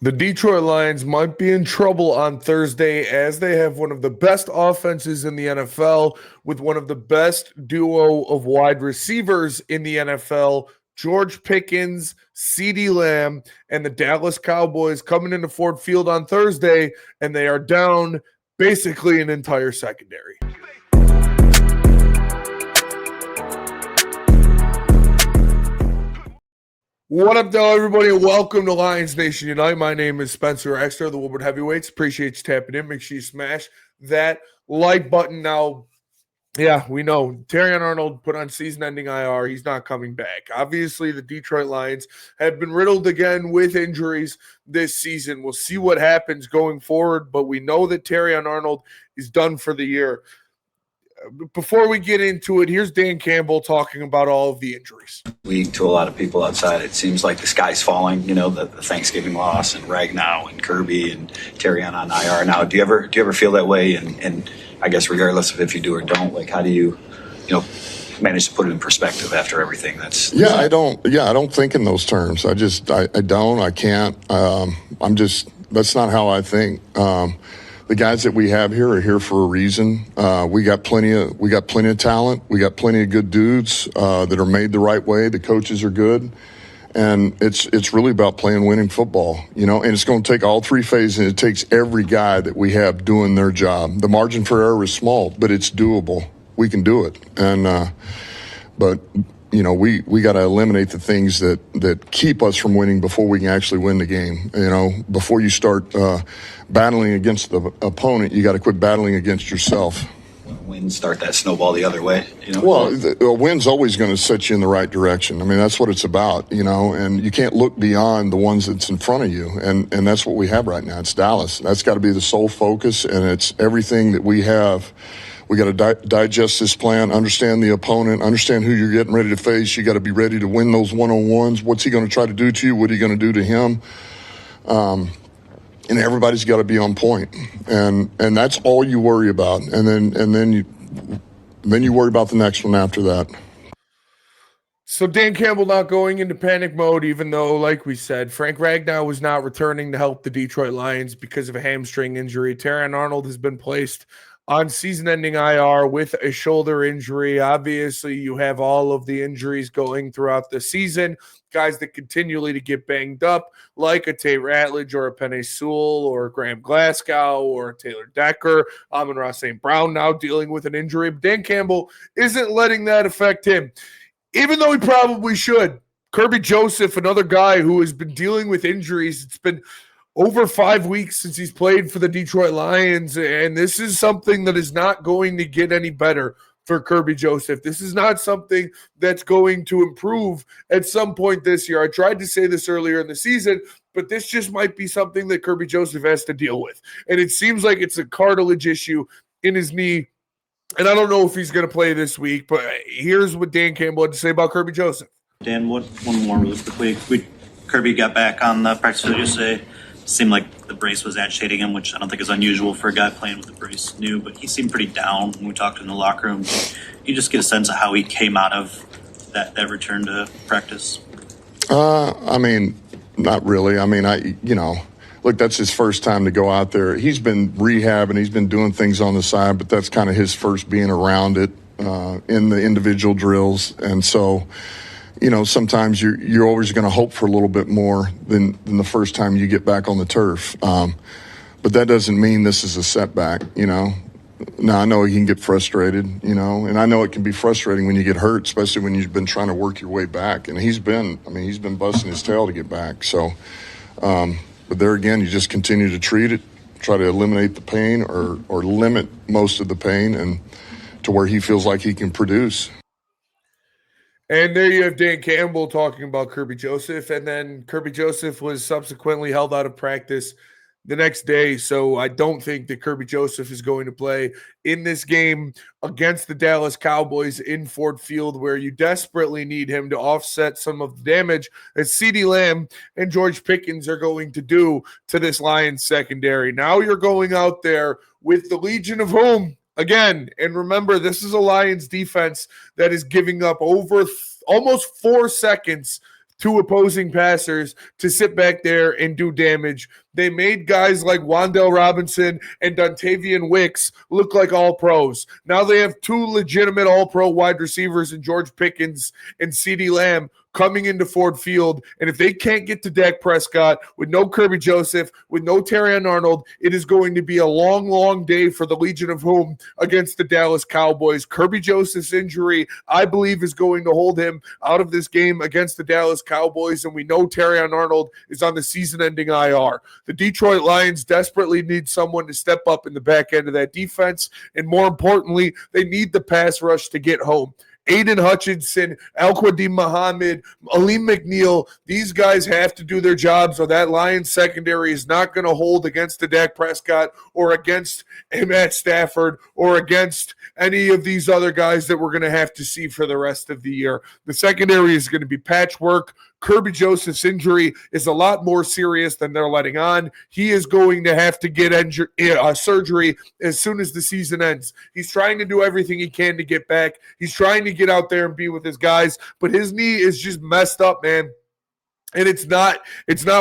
The Detroit Lions might be in trouble on Thursday as they have one of the best offenses in the NFL with one of the best duo of wide receivers in the NFL, George Pickens, CeeDee Lamb, and the Dallas Cowboys coming into Ford Field on Thursday, and they are down basically an entire secondary. What up, though, everybody? Welcome to Lions Nation Unite. My name is Spencer Extra, the Woodward Heavyweights. Appreciate you tapping in. Make sure you smash that like button. Now, yeah, we know Terrion Arnold put on season-ending IR. He's not coming back. Obviously, the Detroit Lions have been riddled again with injuries this season. We'll see what happens going forward, but we know that Terrion Arnold is done for the year. Before we get into it, here's Dan Campbell talking about all of the injuries. Week to a lot of people outside, it seems like the sky's falling. You know, the Thanksgiving loss and Ragnow and Kirby and Terrion on IR now. Do you ever feel that way? And I guess regardless of if you do or don't, like how do you manage to put it in perspective after everything that's I don't think in those terms. I can't. That's not how I think. The guys that we have here are here for a reason. We got plenty of talent. We got plenty of good dudes that are made the right way. The coaches are good, and it's really about playing winning football, And it's going to take all three phases. And it takes every guy that we have doing their job. The margin for error is small, but it's doable. We can do it, but we got to eliminate the things that keep us from winning before we can actually win the game. Before you start battling against the opponent, you got to quit battling against yourself. Wins start that snowball the other way. Well, a win's always going to set you in the right direction. I mean, that's what it's about, and you can't look beyond the ones that's in front of you. And that's what we have right now. It's Dallas. That's got to be the sole focus, and it's everything that we have. We got to digest this plan, understand the opponent, understand who you're getting ready to face. You got to be ready to win those one-on-ones. What's he going to try to do to you? What are you going to do to him? And everybody's got to be on point. And that's all you worry about. And then you worry about the next one after that. So Dan Campbell not going into panic mode, even though, like we said, Frank Ragnow was not returning to help the Detroit Lions because of a hamstring injury. Terrion Arnold has been placed on season-ending IR with a shoulder injury. Obviously, you have all of the injuries going throughout the season, guys that continually to get banged up, like a Tate Ratledge or a Penei Sewell or Graham Glasgow or Taylor Decker. Amon-Ra St. Brown now dealing with an injury. But Dan Campbell isn't letting that affect him, even though he probably should. Kerby Joseph, another guy who has been dealing with injuries. It's been over 5 weeks since he's played for the Detroit Lions, and this is something that is not going to get any better for Kerby Joseph. This is not something that's going to improve at some point this year. I tried to say this earlier in the season, but this just might be something that Kerby Joseph has to deal with. And it seems like it's a cartilage issue in his knee, and I don't know if he's going to play this week, but here's what Dan Campbell had to say about Kerby Joseph. Dan, one more really quickly. Kirby got back on the practice field yesterday. Seemed like the brace was agitating him, which I don't think is unusual for a guy playing with the brace new, but he seemed pretty down when we talked in the locker room. You just get a sense of how he came out of that return to practice. I mean, not really. I mean, look, that's his first time to go out there. He's been rehabbing, he's been doing things on the side, but that's kind of his first being around it in the individual drills. And so, sometimes you're always going to hope for a little bit more than the first time you get back on the turf. But that doesn't mean this is a setback, Now, I know he can get frustrated, and I know it can be frustrating when you get hurt, especially when you've been trying to work your way back. And he's been busting his tail to get back. So, but there again, you just continue to treat it, try to eliminate the pain or limit most of the pain and to where he feels like he can produce. And there you have Dan Campbell talking about Kerby Joseph. And then Kerby Joseph was subsequently held out of practice the next day. So I don't think that Kerby Joseph is going to play in this game against the Dallas Cowboys in Ford Field, where you desperately need him to offset some of the damage that CeeDee Lamb and George Pickens are going to do to this Lions secondary. Now you're going out there with the Legion of Whom again. And remember, this is a Lions defense that is giving up over almost 4 seconds to opposing passers to sit back there and do damage. They made guys like Wan'Dale Robinson and Dontavian Wicks look like all pros. Now they have two legitimate all-pro wide receivers in George Pickens and CeeDee Lamb coming into Ford Field. And if they can't get to Dak Prescott with no Kerby Joseph, with no Terrion Arnold, it is going to be a long, long day for the Legion of Whom against the Dallas Cowboys. Kerby Joseph's injury, I believe, is going to hold him out of this game against the Dallas Cowboys. And we know Terrion Arnold is on the season-ending IR. The Detroit Lions desperately need someone to step up in the back end of that defense. And more importantly, they need the pass rush to get home. Aiden Hutchinson, Al-Quadin Muhammad, Aleem McNeil, these guys have to do their jobs or that Lions secondary is not going to hold against the Dak Prescott or against Matt Stafford or against any of these other guys that we're going to have to see for the rest of the year. The secondary is going to be patchwork. Kerby Joseph's injury is a lot more serious than they're letting on. He is going to have to get surgery as soon as the season ends. He's trying to do everything he can to get back. He's trying to get out there and be with his guys, but his knee is just messed up, man. And it's not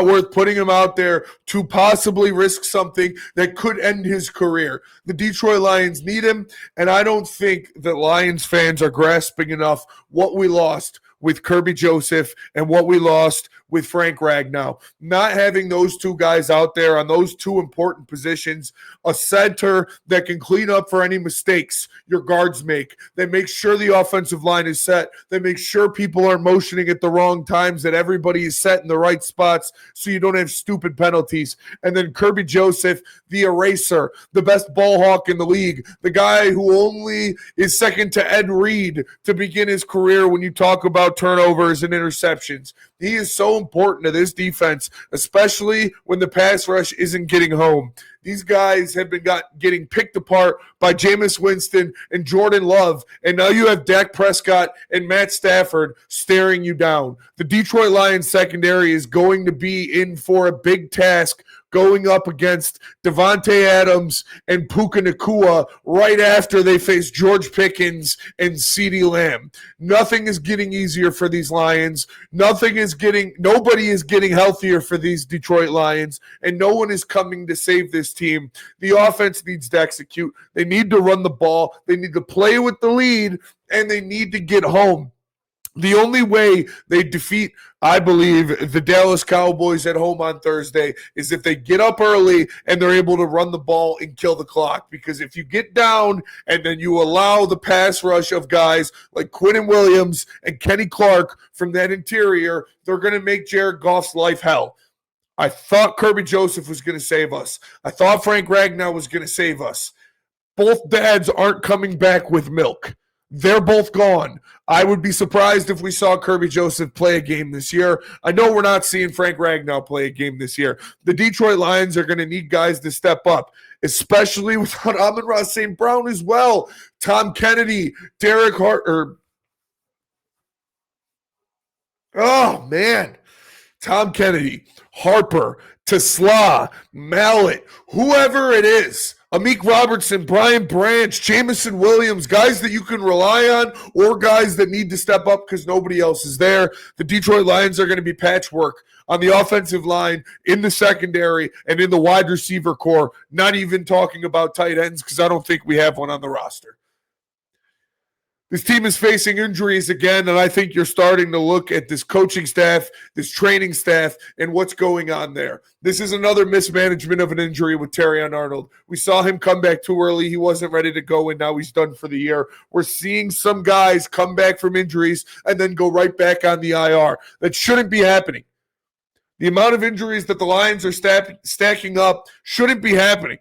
worth putting him out there to possibly risk something that could end his career. The Detroit Lions need him, and I don't think that Lions fans are grasping enough what we lost with Kerby Joseph and what we lost with Frank Ragnow. Not having those two guys out there on those two important positions, a center that can clean up for any mistakes your guards make. They make sure the offensive line is set. They make sure people are motioning at the wrong times, that everybody is set in the right spots so you don't have stupid penalties. And then Kerby Joseph, the eraser, the best ball hawk in the league, the guy who only is second to Ed Reed to begin his career when you talk about turnovers and interceptions. He is so important to this defense, especially when the pass rush isn't getting home. These guys have been getting picked apart by Jameis Winston and Jordan Love, and now you have Dak Prescott and Matt Stafford staring you down. The Detroit Lions secondary is going to be in for a big task going up against Devontae Adams and Puka Nacua right after they face George Pickens and CeeDee Lamb. Nothing is getting easier for these Lions. Nobody is getting healthier for these Detroit Lions, and no one is coming to save this team. The offense needs to execute. They need to run the ball. They need to play with the lead, and they need to get home. The only way they defeat, I believe, the Dallas Cowboys at home on Thursday is if they get up early and they're able to run the ball and kill the clock. Because if you get down and then you allow the pass rush of guys like Quinnen Williams and Kenny Clark from that interior, they're going to make Jared Goff's life hell. I thought Kerby Joseph was going to save us. I thought Frank Ragnow was going to save us. Both dads aren't coming back with milk. They're both gone. I would be surprised if we saw Kerby Joseph play a game this year. I know we're not seeing Frank Ragnow play a game this year. The Detroit Lions are going to need guys to step up, especially without Amon-Ra St. Brown as well. Tom Kennedy, Derek Hart, Tom Kennedy, Harper, Tesla, Mallet, whoever it is. Amik Robertson, Brian Branch, Jamison Williams, guys that you can rely on or guys that need to step up because nobody else is there. The Detroit Lions are going to be patchwork on the offensive line, in the secondary, and in the wide receiver core, not even talking about tight ends because I don't think we have one on the roster. This team is facing injuries again, and I think you're starting to look at this coaching staff, this training staff, and what's going on there. This is another mismanagement of an injury with Terrion Arnold. We saw him come back too early. He wasn't ready to go, and now he's done for the year. We're seeing some guys come back from injuries and then go right back on the IR. That shouldn't be happening. The amount of injuries that the Lions are stacking up shouldn't be happening.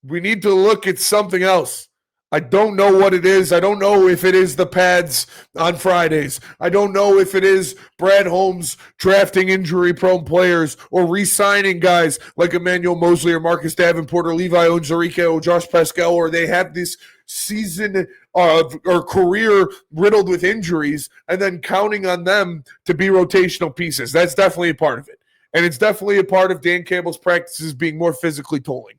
We need to look at something else. I don't know what it is. I don't know if it is the pads on Fridays. I don't know if it is Brad Holmes drafting injury-prone players or re-signing guys like Emmanuel Mosley or Marcus Davenport or Levi Onwuzurike or Josh Pascal, or they have this season or career riddled with injuries and then counting on them to be rotational pieces. That's definitely a part of it. And it's definitely a part of Dan Campbell's practices being more physically tolling.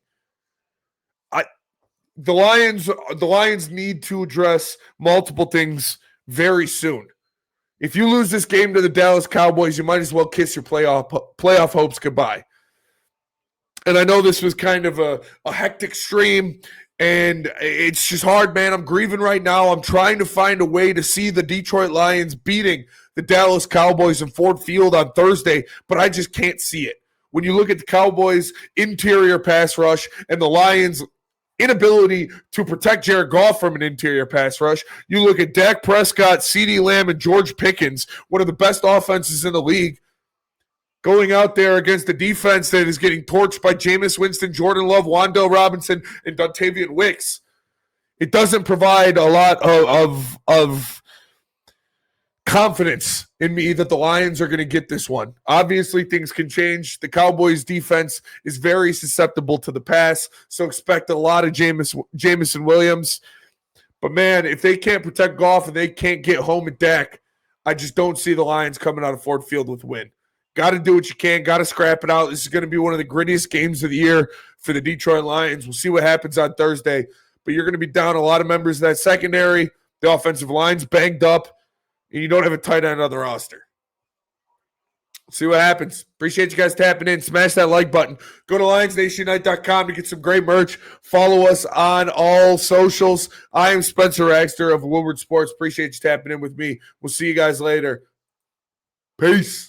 The Lions need to address multiple things very soon. If you lose this game to the Dallas Cowboys, you might as well kiss your playoff hopes goodbye. And I know this was kind of a hectic stream, and it's just hard, man. I'm grieving right now. I'm trying to find a way to see the Detroit Lions beating the Dallas Cowboys in Ford Field on Thursday, but I just can't see it. When you look at the Cowboys' interior pass rush and the Lions' inability to protect Jared Goff from an interior pass rush, you look at Dak Prescott, CeeDee Lamb, and George Pickens, one of the best offenses in the league, going out there against a defense that is getting torched by Jameis Winston, Jordan Love, Wan'Dale Robinson, and Dontavian Wicks. It doesn't provide a lot of confidence in me that the Lions are going to get this one. Obviously, things can change. The Cowboys' defense is very susceptible to the pass, so expect a lot of Jameson Williams. But, man, if they can't protect Goff and they can't get home at Dak, I just don't see the Lions coming out of Ford Field with a win. Got to do what you can. Got to scrap it out. This is going to be one of the grittiest games of the year for the Detroit Lions. We'll see what happens on Thursday. But you're going to be down a lot of members of that secondary. The offensive line's banged up. And you don't have a tight end on the roster. See what happens. Appreciate you guys tapping in. Smash that like button. Go to LionsNationUnite.com to get some great merch. Follow us on all socials. I am Spencer Raxter of Woodward Sports. Appreciate you tapping in with me. We'll see you guys later. Peace.